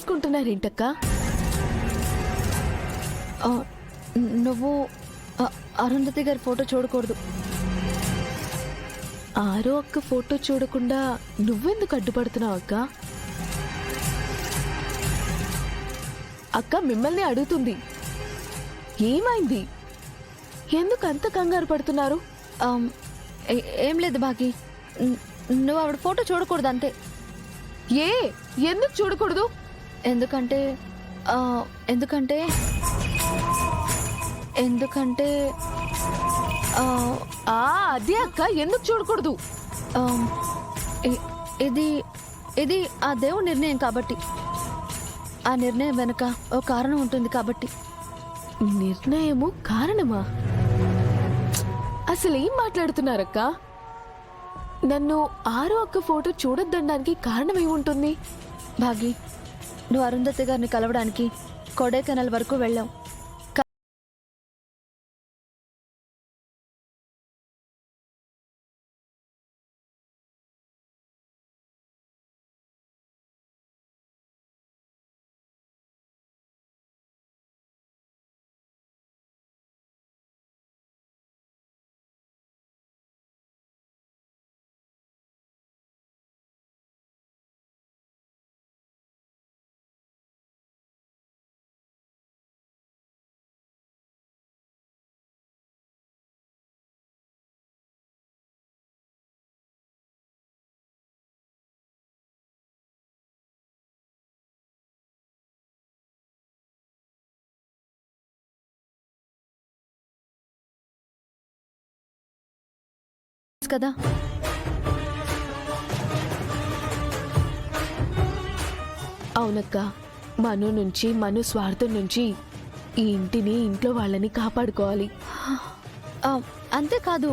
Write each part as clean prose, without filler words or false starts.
తీసుకుంటున్నారేంటక్క? నువ్వు అరుంధతి గారి ఫోటో చూడకూడదు. ఆరో అక్క ఫోటో చూడకుండా నువ్వెందుకు అడ్డుపడుతున్నావు అక్క? అక్క మిమ్మల్ని అడుగుతుంది, ఏమైంది? ఎందుకు అంత కంగారు పడుతున్నారు? ఏం లేదు భాగి, నువ్వు ఆవిడ ఫోటో చూడకూడదు అంతే. ఎందుకు చూడకూడదు? ఎందుకంటే ఎందుకంటే ఎందుకంటే అదే అక్క, ఎందుకు చూడకూడదు? ఇది ఇది ఆ దేవుడి నిర్ణయం కాబట్టి, ఆ నిర్ణయం వెనుక ఓ కారణం ఉంటుంది కాబట్టి. నిర్ణయము కారణమా? అసలు ఏం మాట్లాడుతున్నారక్క? నన్ను ఆరో అక్క ఫోటో చూడొద్దనడానికి కారణం ఏముంటుంది? భాగి, నువ్వు అరుంధతి గారిని కలవడానికి కొడైకెనాల్ వరకు వెళ్ళావు. కదా అవునక్క, మను స్వార్థం నుంచి ఈ ఇంటిని, ఇంట్లో వాళ్ళని కాపాడుకోవాలి. అంతేకాదు,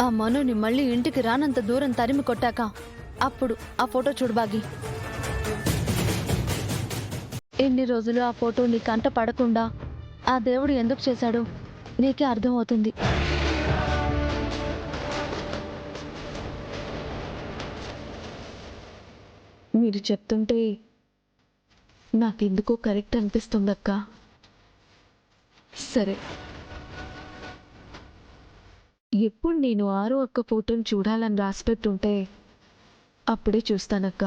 ఆ మనుని మళ్ళీ ఇంటికి రానంత దూరం తరిమి కొట్టాక అప్పుడు ఆ ఫోటో చూడబాగి. ఎన్ని రోజులు ఆ ఫోటో నీ కంట పడకుండా ఆ దేవుడు ఎందుకు చేశాడో నీకే అర్థమవుతుంది. మీరు చెప్తుంటే నాకెందుకో కరెక్ట్ అనిపిస్తుందక్క. సరే, ఎప్పుడు నేను ఆరో అక్క ఫోటోని చూడాలని రాసిపెట్టుంటే అప్పుడే చూస్తానక్క.